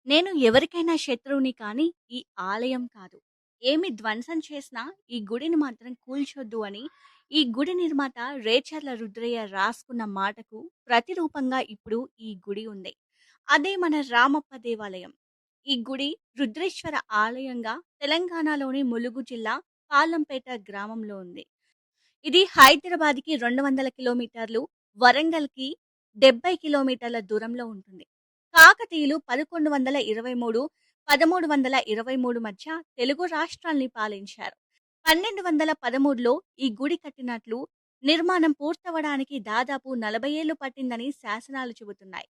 నేను ఎవరికైనా శత్రువుని కానీ, ఈ ఆలయం కాదు. ఏమి ధ్వంసం చేసినా ఈ గుడిని మాత్రం కూల్చొద్దు అని ఈ గుడి నిర్మాత రేచర్ల రుద్రయ్య రాసుకున్న మాటకు ప్రతిరూపంగా ఇప్పుడు ఈ గుడి ఉంది. అదే మన రామప్ప దేవాలయం. ఈ గుడి రుద్రేశ్వర ఆలయంగా తెలంగాణలోని ములుగు జిల్లా పాలంపేట గ్రామంలో ఉంది. ఇది హైదరాబాద్‌కి 200 కిలోమీటర్లు, వరంగల్‌కి 70 కిలోమీటర్ల దూరంలో ఉంటుంది. కాకతీయులు 1123, 1323 మధ్య తెలుగు రాష్ట్రాల్ని పాలించారు. 1213లో ఈ గుడి కట్టినట్లు, నిర్మాణం పూర్తవడానికి దాదాపు 40 ఏళ్లు పట్టిందని శాసనాలు చెబుతున్నాయి.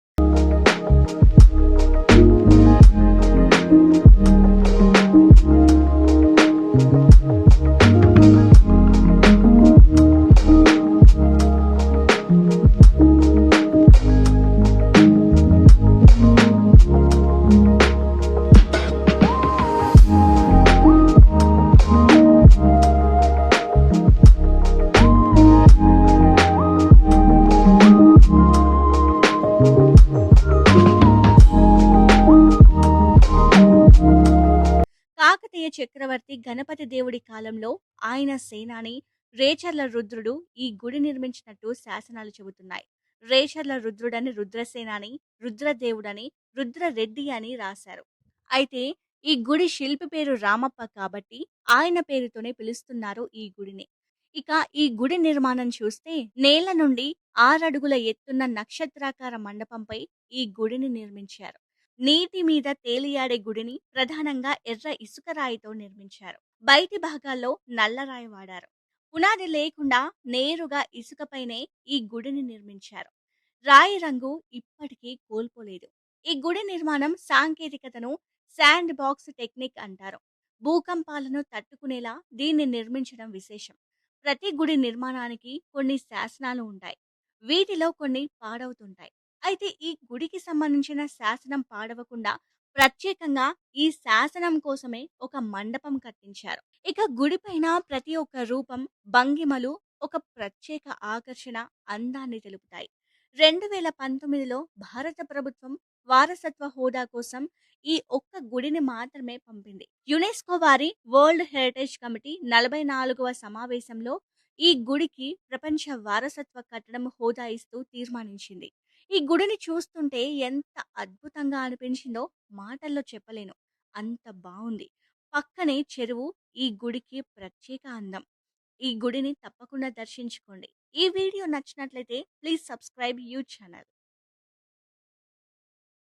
కాకతీయ చక్రవర్తి గణపతి దేవుడి కాలంలో ఆయన సేనాని రేచర్ల రుద్రుడు ఈ గుడి నిర్మించినట్టు శాసనాలు చెబుతున్నాయి. రేచర్ల రుద్రుడని రుద్రసేనాని, రుద్రదేవుడని, రుద్రరెడ్డి అని రాశారు. అయితే ఈ గుడి శిల్పి పేరు రామప్ప కాబట్టి ఆయన పేరుతోనే పిలుస్తున్నారు ఈ గుడిని. ఇక ఈ గుడి నిర్మాణం చూస్తే నేల నుండి 6 అడుగుల ఎత్తున్న నక్షత్రాకార మండపంపై ఈ గుడిని నిర్మించారు. నీటి మీద తేలియాడే గుడిని ప్రధానంగా ఎర్ర ఇసుక రాయితో నిర్మించారు. బయటి భాగాల్లో నల్లరాయి వాడారు. పునాది లేకుండా నేరుగా ఇసుకపైనే ఈ గుడిని నిర్మించారు. రాయి రంగు ఇప్పటికీ కోల్పోలేదు. ఈ గుడి నిర్మాణం సాంకేతికతను శాండ్ బాక్స్ టెక్నిక్ అంటారు. భూకంపాలను తట్టుకునేలా దీన్ని నిర్మించడం విశేషం. ప్రతి గుడి నిర్మాణానికి కొన్ని శాసనాలు ఉంటాయి. వీటిలో కొన్ని పాడవుతుంటాయి. అయితే ఈ గుడికి సంబంధించిన శాసనం పాడవకుండా ప్రత్యేకంగా ఈ శాసనం కోసమే ఒక మండపం కట్టించారు. ఇక గుడిపైన ప్రతి ఒక్క రూపం, భంగిమలు ఒక ప్రత్యేక ఆకర్షణ, అందాన్ని తెలుపుతాయి. 2019లో భారత ప్రభుత్వం వారసత్వ హోదా కోసం ఈ ఒక్క గుడిని మాత్రమే పంపింది. యునెస్కో వారి వరల్డ్ హెరిటేజ్ కమిటీ 44వ సమావేశంలో ఈ గుడికి ప్రపంచ వారసత్వ కట్టడం హోదా ఇస్తూ తీర్మానించింది. ఈ గుడిని చూస్తుంటే ఎంత అద్భుతంగా అనిపించిందో మాటల్లో చెప్పలేను. అంత బావుంది. పక్కనే చెరువు ఈ గుడికి ప్రత్యేక అందం. ఈ గుడిని తప్పకుండా దర్శించుకోండి. ఈ వీడియో నచ్చినట్లయితే ప్లీజ్ సబ్స్క్రైబ్ యూ ఛానల్.